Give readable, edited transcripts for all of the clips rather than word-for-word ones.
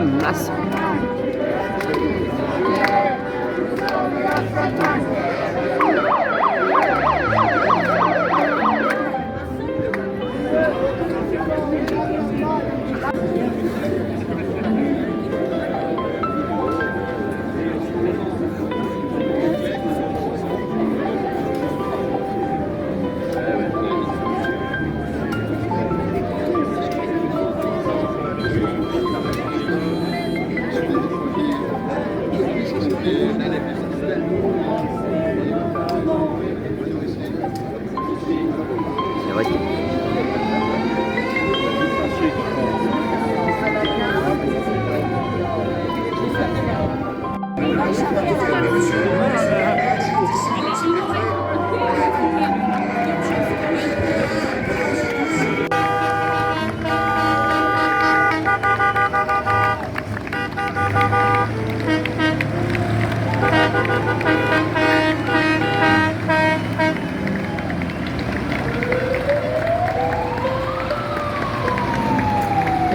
masse.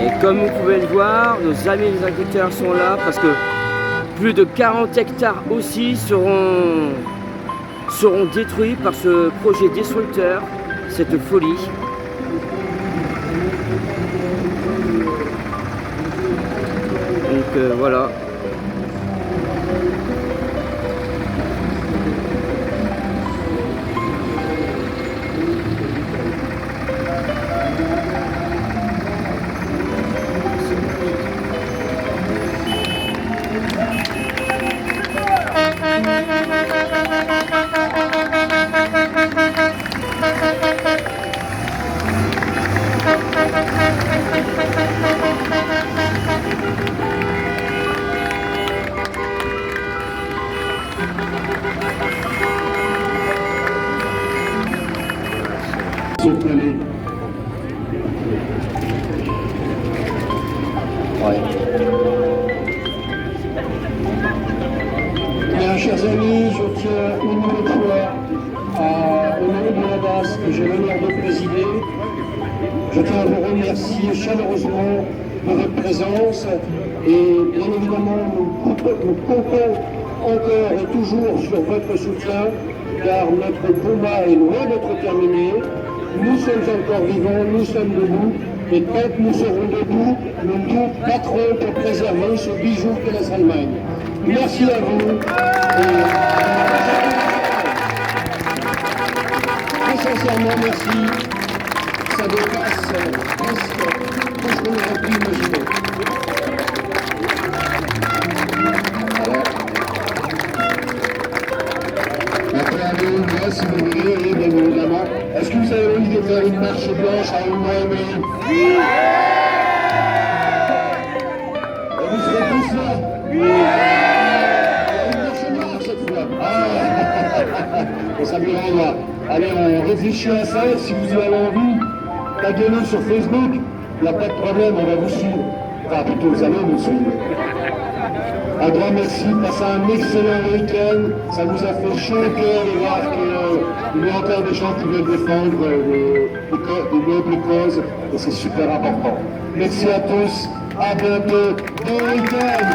Et comme vous pouvez le voir, nos amis les agriculteurs sont là parce que plus de 40 hectares aussi seront détruits par ce projet destructeur, cette folie. Donc voilà. Bien, chers amis, je tiens une nouvelle fois à honorer de la base que j'ai l'honneur de présider. Je tiens à vous remercier chaleureusement de votre présence et bien évidemment nous comptons encore et toujours sur votre soutien car notre combat est loin d'être terminé. Nous sommes encore vivants, nous sommes debout et tant que nous serons debout, nous nous battrons pour préserver ce bijou qu'est la Allemagne. Merci à vous. Très sincèrement, merci. Ça dépasse presque tout ce qu'on aurait pu imaginer. Maintenant, si vous voulez, bien évidemment. Est-ce que vous avez envie de faire une marche blanche à une Noémie? Oui! Vous serez tous là? Oui! Une marche noire cette fois. Bon, ça me rendra. Allez, on réfléchit à ça. Si vous avez envie, taguez-le sur Facebook. Il n'y a pas de problème, on va vous suivre. Enfin, plutôt, vous allez nous suivre. Un grand merci, passez un excellent week-end. Ça nous a fait chaud au cœur de voir qu'il y a encore des gens qui veulent défendre des nobles causes et c'est super important. Merci à tous, à bientôt, bon week-end.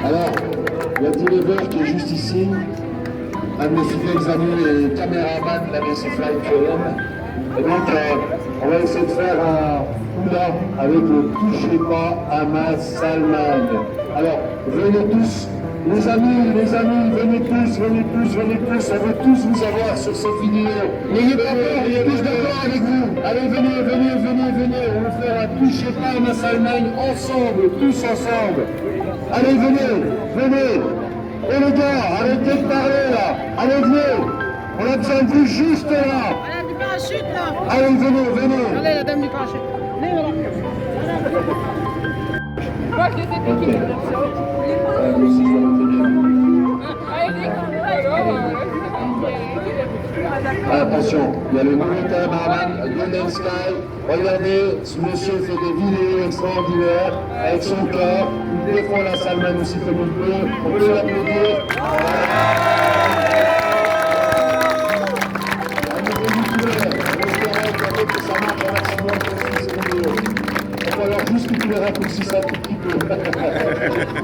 Alors, il y a Dilever qui est juste ici, un de mes fidèles amis et caméraman de la BC Fly QM. Et donc, on va essayer de faire un hula avec le touchez pas à ma Salman. Alors, venez tous, les amis, venez tous, on veut tous vous avoir sur cette vidéo. N'ayez pas peur, on est tous d'accord avec vous. Allez, venez, on va faire un touchez pas à ma Salman ensemble, tous ensemble. Allez, venez. Et les gars, arrêtez de parler là. Allez, venez. On a besoin de vous juste là. Voilà, du parachute là. Allez, venez, venez. Allez, la dame du parachute. Venez, voilà. Moi, je les ai piqués. Attention, il y a le mauvais barman, Golden Sky. Regardez, ce monsieur fait des vidéos extraordinaires avec son cœur. Il défend la Salman aussi comme il peut. On peut l'applaudir.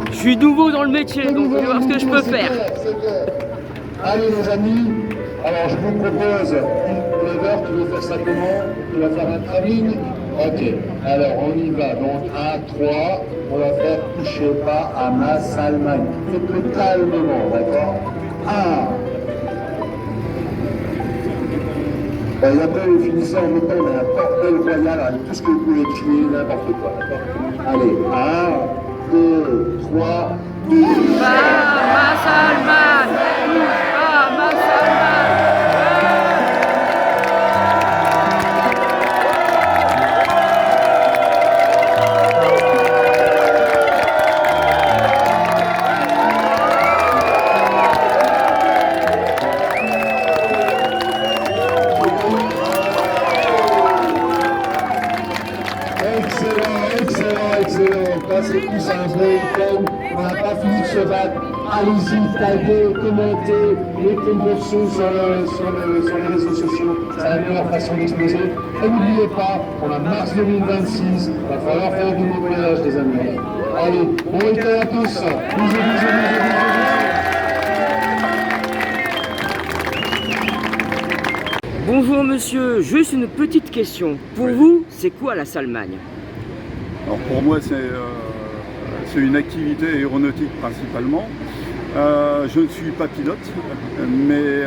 Je suis nouveau dans le métier, donc je vais voir ce que je peux faire. Allez les amis, alors je vous propose une lever, tu veux faire ça comment? Tu vas faire un travelling? Ok, alors on y va, donc 1, 3, on va faire toucher pas à ma Salman. Faites-le calmement, d'accord? 1. Et après, vous finissez en mettant un bordel royal avec tout ce que vous pouvez tuer, n'importe quoi, d'accord? Allez, 1, 2, 3, Ma Salman, ma Salman. Excellent. Passez tous un bon week-end. On n'a pas fini de se battre. Allez-y, taguez, commentez, mettez le morceau sur les réseaux sociaux. C'est la meilleure façon d'exploser. Et n'oubliez pas, on a mars 2026. Il va falloir faire du nettoyage, les amis. Allez, bon week-end à tous. Bisous. Bonjour monsieur, juste une petite question. Pour vous, c'est quoi la Salmagne? Alors pour moi, c'est une activité aéronautique principalement. Je ne suis pas pilote, mais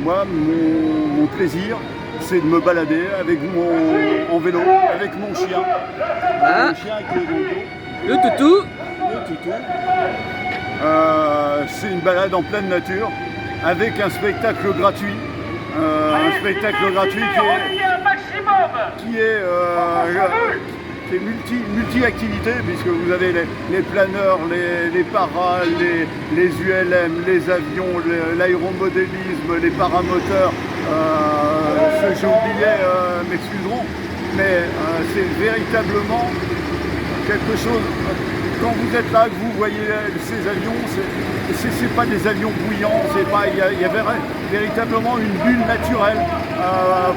moi, mon plaisir, c'est de me balader en vélo avec mon chien. Ah. Mon chien qui est dans le dos. Le toutou. Le toutou. C'est une balade en pleine nature avec un spectacle gratuit. Un spectacle gratuit qui est multi-activité, puisque vous avez les planeurs, les paras, les ULM, les avions, l'aéromodélisme, les paramoteurs. Ceux que j'ai oubliés m'excuseront, mais c'est véritablement quelque chose. Quand vous êtes là, que vous voyez ces avions, c'est pas des avions bouillants, il y a véritablement une bulle naturelle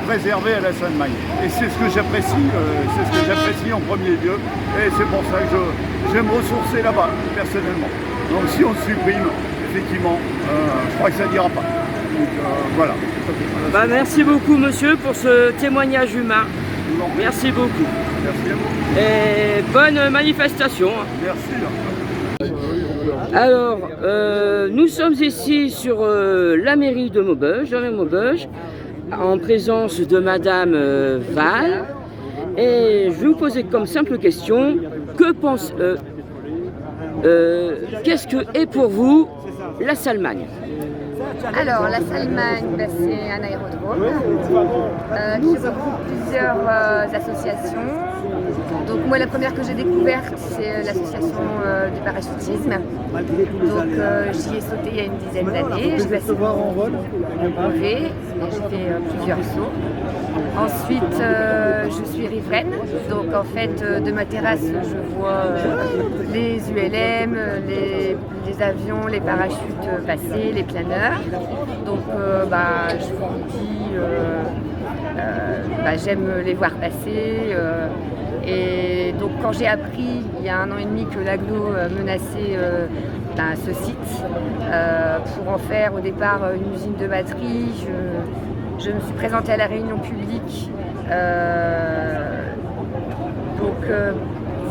préservée à la Salmagne. Et c'est ce que j'apprécie, en premier lieu, et c'est pour ça que je vais me ressourcer là-bas, personnellement. Donc si on supprime, effectivement, je crois que ça n'ira pas. Donc voilà. Bah, merci beaucoup monsieur pour ce témoignage humain. Merci beaucoup. Merci à vous. Et bonne manifestation. Merci. Alors, nous sommes ici sur la mairie de Maubeuge, en présence de Madame Val. Et je vais vous poser comme simple question, qu'est-ce que est pour vous la Salmagne? Alors, la Salmagne, c'est un aérodrome qui regroupe plusieurs associations. Donc moi, la première que j'ai découverte, c'est l'association du parachutisme. Donc j'y ai sauté il y a une dizaine d'années. J'ai passé mon brevet, j'ai fait plusieurs sauts. Ensuite, je suis riveraine. Donc en fait, de ma terrasse, je vois les ULM, les avions, les parachutes passer, les planeurs. Donc je vous dis, j'aime les voir passer. Et donc quand j'ai appris il y a 1 an et demi que l'AGLO menaçait ce site pour en faire au départ une usine de batterie, je me suis présentée à la réunion publique.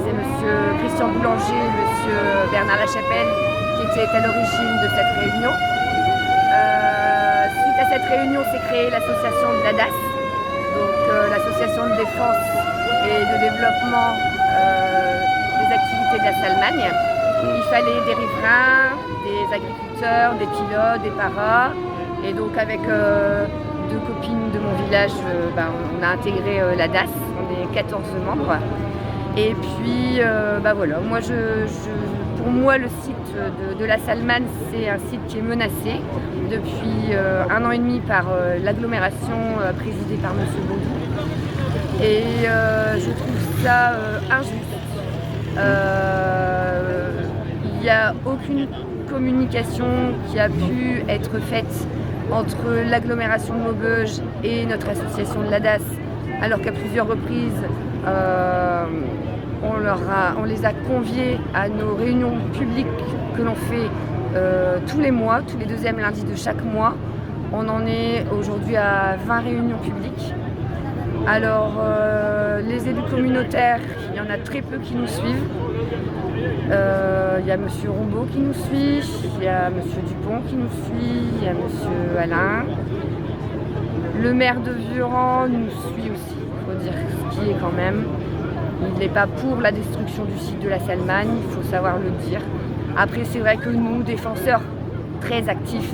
C'est monsieur Christian Boulanger, monsieur Bernard Lachapelle qui étaient à l'origine de cette réunion. Suite à cette réunion s'est créée l'association de l'ADAS, donc l'association de défense et de développement des activités de la Salmagne. Il fallait des riverains, des agriculteurs, des pilotes, des paras, Et donc avec deux copines de mon village, on a intégré la DAS, on est 14 membres. Et puis voilà, pour moi le site de la Salmanne, c'est un site qui est menacé depuis 1 an et demi par l'agglomération présidée par M. Baudou. Et je trouve ça injuste. Il n'y a aucune communication qui a pu être faite entre l'agglomération de Maubeuge et notre association de la DAS, alors qu'à plusieurs reprises, on les a conviés à nos réunions publiques que l'on fait tous les mois, tous les deuxièmes lundis de chaque mois. On en est aujourd'hui à 20 réunions publiques. Alors, les élus communautaires, il y en a très peu qui nous suivent. Il y a M. Rombaud qui nous suit, il y a M. Dupont qui nous suit, il y a M. Alain. Le maire de Vuran nous suit aussi, il faut dire ce qui est quand même. Il n'est pas pour la destruction du site de la Salmanne, il faut savoir le dire. Après, c'est vrai que nous, défenseurs très actifs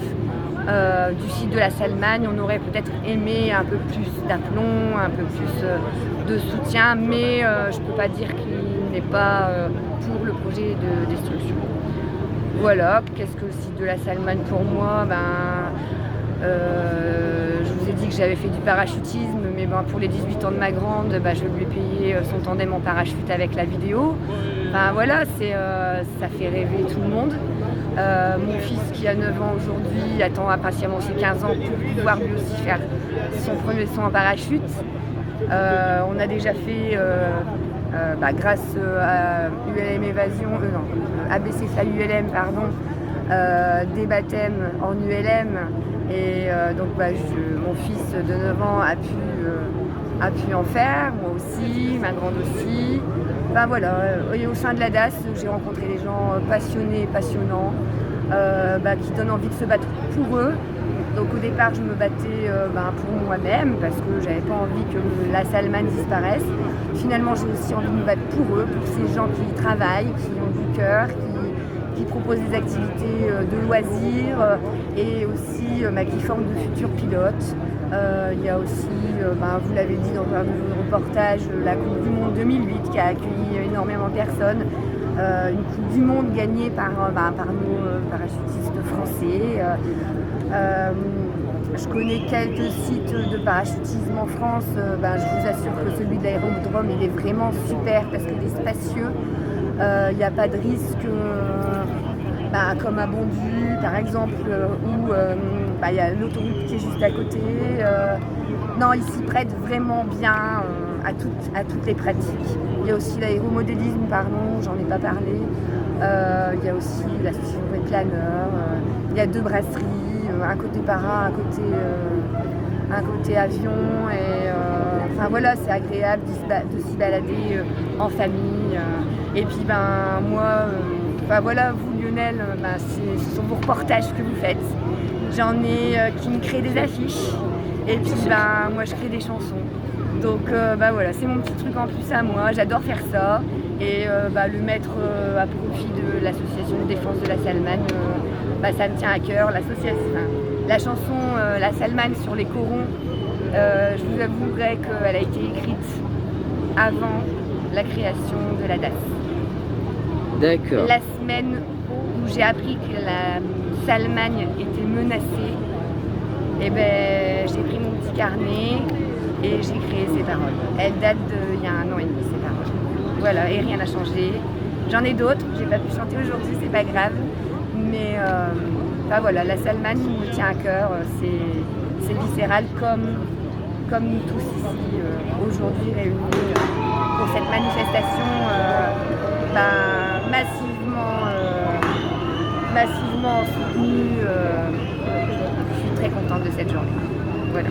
du site de la Salmanne, on aurait peut-être aimé un peu plus d'aplomb, un peu plus de soutien, mais je ne peux pas dire qu'il n'est pas pour le projet de destruction. Voilà, qu'est-ce que le site de la Salmanne pour moi? Je vous ai dit que j'avais fait du parachutisme, mais pour les 18 ans de ma grande, je lui ai payé son tandem en parachute avec la vidéo. Voilà, ça fait rêver tout le monde. Mon fils qui a 9 ans aujourd'hui attend impatiemment ses 15 ans pour pouvoir lui aussi faire son premier saut en parachute. On a déjà fait, grâce à ULM Évasion, ABCFA ULM, des baptêmes en ULM. Et donc mon fils de 9 ans a pu en faire, moi aussi, ma grande aussi. Voilà, et au sein de la DAS, j'ai rencontré des gens passionnés et passionnants, qui donnent envie de se battre pour eux. Donc au départ, je me battais pour moi-même parce que j'avais pas envie que la Salmanne disparaisse. Finalement, j'ai aussi envie de me battre pour eux, pour ces gens qui travaillent, qui ont du cœur, qui proposent des activités de loisirs et aussi qui forment de futurs pilotes. Il y a aussi, vous l'avez dit dans un de vos reportages, la Coupe du Monde 2008 qui a accueilli énormément de personnes. Une Coupe du Monde gagnée par nos parachutistes français. Je connais quelques sites de parachutisme en France. Je vous assure que celui de l'aérodrome, il est vraiment super parce qu'il est spacieux. Il n'y a pas de risque, comme à Bondu par exemple, où il y a l'autoroute qui est juste à côté. Non, il s'y prête vraiment bien à toutes les pratiques. Il y a aussi l'aéromodélisme, j'en ai pas parlé. Il y a aussi l'association des planeurs. Il y a 2 brasseries, un côté para, un côté avion. Et voilà, c'est agréable de s'y balader en famille. Et puis moi, vous Lionel, ce sont vos reportages que vous faites. J'en ai qui me créent des affiches. Et puis moi je crée des chansons. Donc voilà, c'est mon petit truc en plus à moi, j'adore faire ça. Et le mettre à profit de l'association de défense de la Salmanne, ça me tient à cœur. La chanson La Salmanne sur les corons, je vous avouerai qu'elle a été écrite avant la création de la DAS. D'accord. La semaine où j'ai appris que la Salmanne était menacée, j'ai pris mon petit carnet et j'ai créé ces paroles. Elles datent d'il y a 1 an et demi, ces paroles. Voilà, et rien n'a changé. J'en ai d'autres, j'ai pas pu chanter aujourd'hui, c'est pas grave. Mais voilà, la Salmanne me tient à cœur, c'est viscéral comme nous tous ici aujourd'hui réunis pour cette manifestation massivement soutenue. Je suis très contente de cette journée. Voilà.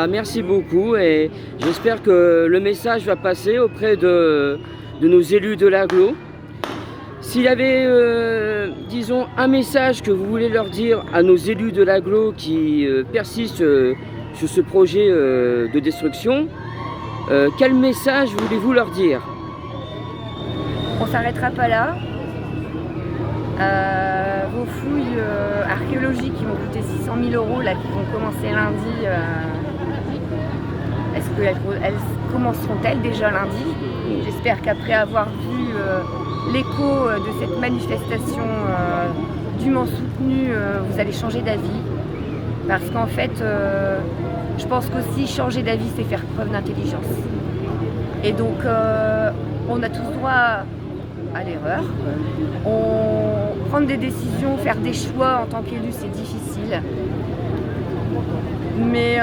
Merci beaucoup et j'espère que le message va passer auprès de nos élus de l'agglo. S'il y avait, disons, un message que vous voulez leur dire à nos élus de l'agglo qui persistent sur ce projet de destruction, quel message voulez-vous leur dire? On ne s'arrêtera pas là. Vos fouilles archéologiques bougies qui vont coûter 600 000 € là, qui vont commencer lundi, est-ce qu'elles commenceront-elles déjà lundi? J'espère qu'après avoir vu l'écho de cette manifestation dûment soutenue, vous allez changer d'avis. Parce qu'en fait, je pense qu'aussi changer d'avis, c'est faire preuve d'intelligence. Et donc, on a tous droit à l'erreur. Prendre des décisions, faire des choix en tant qu'élu, c'est difficile. Mais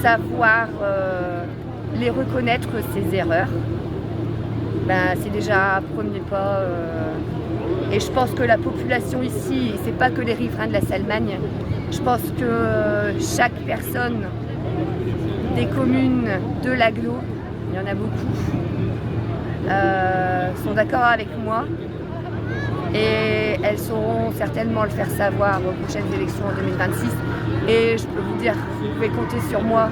savoir les reconnaître, ces erreurs, ben, c'est déjà un premier pas. Et je pense que la population ici, c'est pas que les riverains de la Salmagne, je pense que chaque personne des communes de l'agglo, il y en a beaucoup, sont d'accord avec moi et elles sauront certainement le faire savoir aux prochaines élections en 2026. Et je peux vous dire, vous pouvez compter sur moi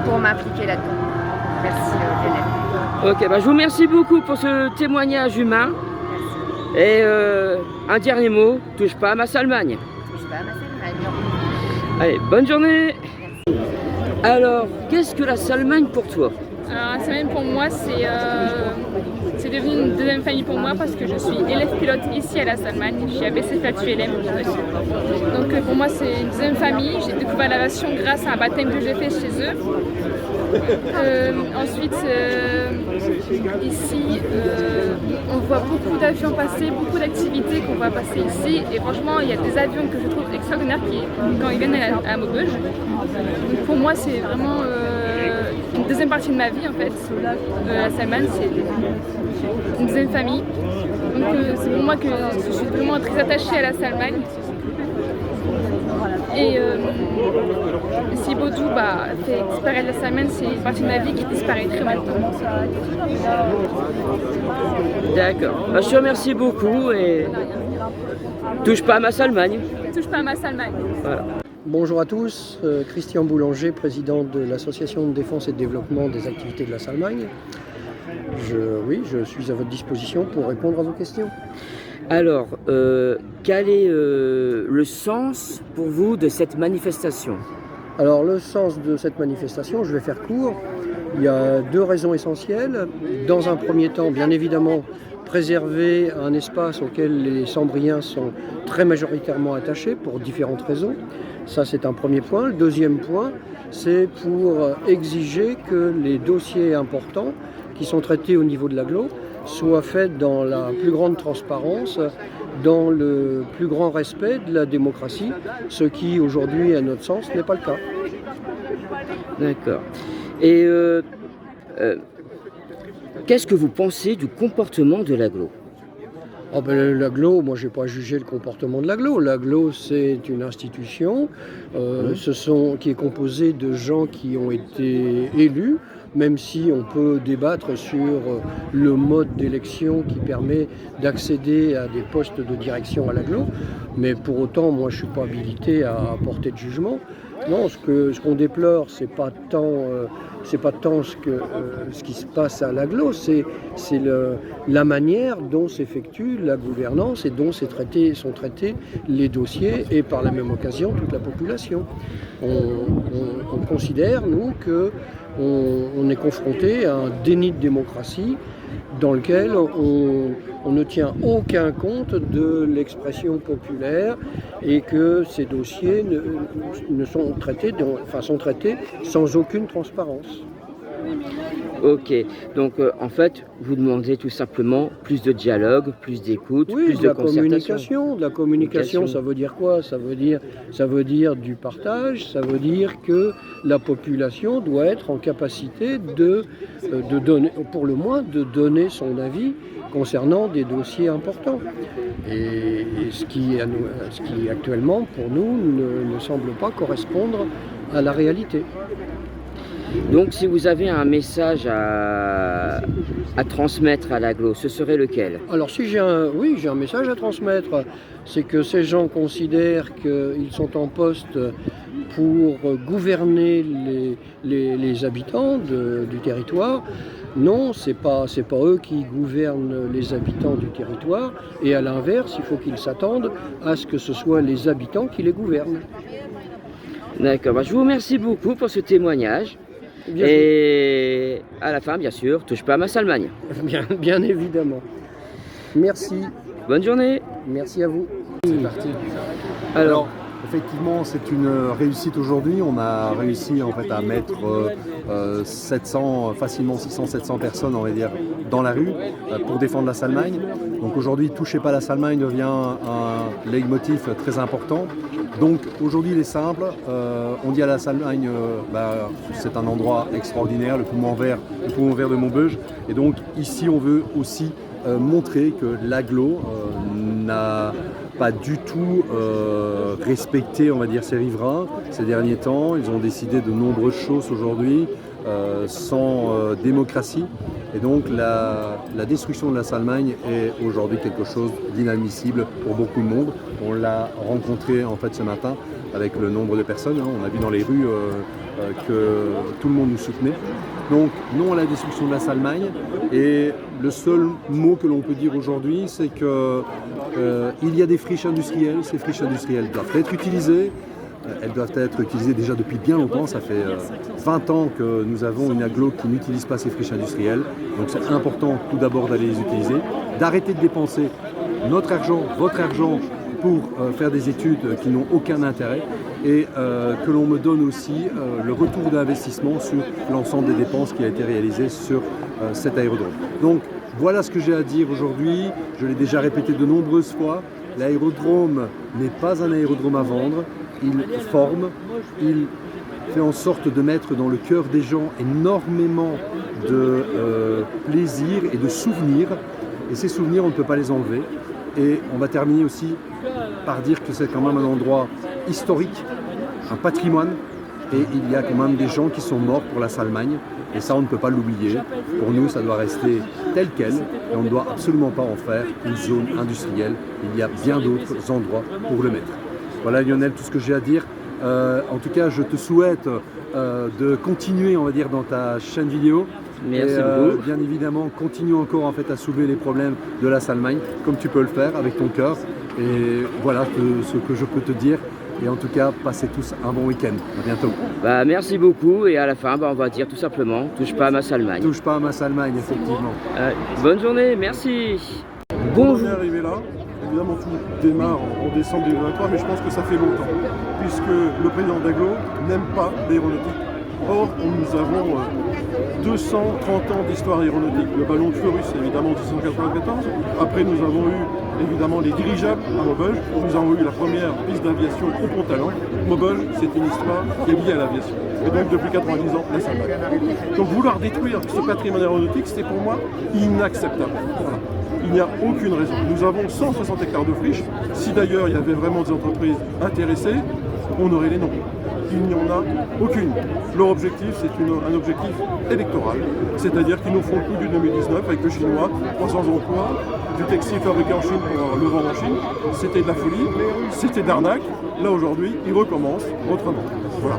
pour m'impliquer là-dedans. Merci Lionel. Ok, bah, je vous remercie beaucoup pour ce témoignage humain. Et un dernier mot, touche pas à ma Salmagne. Touche pas à ma Salmagne. Allez, bonne journée. Alors, qu'est-ce que la Salmagne pour toi? Alors, la Salmagne pour moi, c'est devenu une deuxième famille pour moi parce que je suis élève pilote ici à la Salmagne. Je suis à BC-FLATULM. Donc pour moi, c'est une deuxième famille. J'ai découvert l'aviation grâce à un baptême que j'ai fait chez eux. Ensuite, ici, on voit beaucoup d'avions passer, beaucoup d'activités qu'on voit passer ici. Et franchement, il y a des avions que je trouve extraordinaires quand ils viennent à Maubeuge. Donc pour moi, c'est vraiment une deuxième partie de ma vie en fait. La Salmagne, c'est une deuxième famille. Donc c'est pour moi que je suis vraiment très attachée à la Salmagne. Et si Baudou fait disparaître la Salmagne, c'est une partie de ma vie qui disparaîtrait maintenant. D'accord. Bah, je te remercie beaucoup et touche pas à ma Salmagne. Touche pas à ma Salmagne. Voilà. Bonjour à tous, Christian Boulanger, président de l'Association de défense et de développement des activités de la Salmagne. Je suis à votre disposition pour répondre à vos questions. Alors, quel est le sens pour vous de cette manifestation? Alors, le sens de cette manifestation, je vais faire court. Il y a deux raisons essentielles. Dans un premier temps, bien évidemment, préserver un espace auquel les Sambriens sont très majoritairement attachés pour différentes raisons. Ça, c'est un premier point. Le deuxième point, c'est pour exiger que les dossiers importants qui sont traités au niveau de l'agglo soient faits dans la plus grande transparence, dans le plus grand respect de la démocratie, ce qui aujourd'hui, à notre sens, n'est pas le cas. D'accord. Et qu'est-ce que vous pensez du comportement de l'agglo? L'agglo, moi je n'ai pas jugé le comportement de l'agglo. L'agglo, c'est une institution qui est composée de gens qui ont été élus, même si on peut débattre sur le mode d'élection qui permet d'accéder à des postes de direction à l'agglo. Mais pour autant, moi je ne suis pas habilité à porter de jugement. Non, ce qu'on déplore, c'est pas tant ce qui se passe à l'agglo, c'est la manière dont s'effectue la gouvernance et dont sont traités les dossiers et par la même occasion toute la population. On considère, nous, qu'on est confronté à un déni de démocratie dans lequel on ne tient aucun compte de l'expression populaire et que ces dossiers sont traités sans aucune transparence. Ok, donc en fait, vous demandez tout simplement plus de dialogue, plus d'écoute, oui, plus de concertation. De la communication, ça veut dire quoi? Ça veut dire du partage, ça veut dire que la population doit être en capacité de donner, pour le moins, de donner son avis concernant des dossiers importants. Et ce qui actuellement, pour nous, ne semble pas correspondre à la réalité. Donc si vous avez un message à transmettre à l'agglo, ce serait lequel? Alors si j'ai un message à transmettre, c'est que ces gens considèrent qu'ils sont en poste pour gouverner les habitants du territoire. Non, c'est pas eux qui gouvernent les habitants du territoire, et à l'inverse, il faut qu'ils s'attendent à ce que ce soit les habitants qui les gouvernent. D'accord, bah, je vous remercie beaucoup pour ce témoignage. Bien Et à la fin, bien sûr, touche pas à ma Salmagne. Bien évidemment. Merci. Bonne journée. Merci à vous. C'est parti. Alors, effectivement, c'est une réussite aujourd'hui. On a réussi en fait à mettre 700, facilement 600-700 personnes, on va dire, dans la rue pour défendre la Salmagne. Donc aujourd'hui, touchez pas la Salmagne devient un leitmotiv très important. Donc aujourd'hui, il est simple. On dit à la Salmagne, c'est un endroit extraordinaire, le poumon vert de Maubeuge. Et donc ici, on veut aussi montrer que l'agglo n'a pas du tout respecté, on va dire, ses riverains ces derniers temps. Ils ont décidé de nombreuses choses aujourd'hui sans démocratie. Et donc la destruction de la Salmagne est aujourd'hui quelque chose d'inadmissible pour beaucoup de monde. On l'a rencontré en fait ce matin avec le nombre de personnes. On a vu dans les rues que tout le monde nous soutenait. Donc non à la destruction de la Salmagne. Et le seul mot que l'on peut dire aujourd'hui, c'est que il y a des friches industrielles. Ces friches industrielles doivent être utilisées. Elles doivent être utilisées déjà depuis bien longtemps. Ça fait 20 ans que nous avons une agglo qui n'utilise pas ces friches industrielles. Donc c'est important tout d'abord d'aller les utiliser, d'arrêter de dépenser notre argent, votre argent pour faire des études qui n'ont aucun intérêt, et que l'on me donne aussi le retour d'investissement sur l'ensemble des dépenses qui a été réalisé sur cet aérodrome. Donc voilà ce que j'ai à dire aujourd'hui. Je l'ai déjà répété de nombreuses fois. L'aérodrome n'est pas un aérodrome à vendre. Il forme, il fait en sorte de mettre dans le cœur des gens énormément de plaisir et de souvenirs. Et ces souvenirs, on ne peut pas les enlever. Et on va terminer aussi par dire que c'est quand même un endroit historique, un patrimoine. Et il y a quand même des gens qui sont morts pour la Salmagne. Et ça, on ne peut pas l'oublier. Pour nous, ça doit rester tel quel. Et on ne doit absolument pas en faire une zone industrielle. Il y a bien d'autres endroits pour le mettre. Voilà Lionel, tout ce que j'ai à dire. En tout cas, je te souhaite de continuer, on va dire, dans ta chaîne vidéo. Merci et, beaucoup. Bien évidemment, continue encore en fait à soulever les problèmes de la Salmagne, comme tu peux le faire avec ton cœur. Et voilà ce que je peux te dire. Et en tout cas, passez tous un bon week-end. À bientôt. Bah, merci beaucoup. Et à la fin, on va dire tout simplement, touche pas à ma Salmagne. Touche pas à ma Salmagne, effectivement. Bonne journée, merci. Bonjour. On est arrivé là. Évidemment, tout démarre en décembre 2023, mais je pense que ça fait longtemps, puisque le président d'agglo n'aime pas l'aéronautique. Or, nous avons 230 ans d'histoire aéronautique. Le ballon de Fleurus, évidemment, en 1794. Après, nous avons eu, évidemment, les dirigeables à Maubeuge. Nous avons eu la première piste d'aviation au Pont-Talent. Maubeuge, c'est une histoire qui est liée à l'aviation. Et donc, depuis 90 ans, la Salmagne. Donc, vouloir détruire ce patrimoine aéronautique, c'était pour moi inacceptable. Voilà. Il n'y a aucune raison. Nous avons 160 hectares de friches. Si d'ailleurs il y avait vraiment des entreprises intéressées, on aurait les noms. Il n'y en a aucune. Leur objectif, c'est un objectif électoral. C'est-à-dire qu'ils nous font le coup du 2019 avec le chinois, 300 emplois, du textile fabriqué en Chine pour le vendre en Chine. C'était de la folie, c'était de l'arnaque. Là aujourd'hui, ils recommencent autrement. Voilà.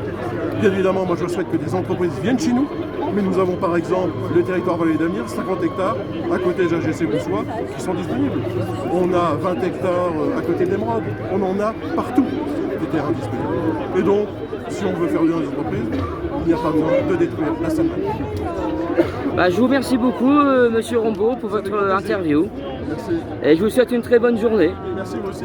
Bien évidemment, moi je souhaite que des entreprises viennent chez nous. Mais nous avons par exemple le territoire Vallée d'Amir, 50 hectares à côté de JGC Boussois qui sont disponibles. On a 20 hectares à côté de l'Émeraude. On en a partout des terrains disponibles. Et donc, si on veut faire vivre les entreprises, il n'y a pas besoin de détruire la Salmagne. Bah, je vous remercie beaucoup, Monsieur Rombaud, pour votre interview. Merci. Et je vous souhaite une très bonne journée. Merci vous aussi.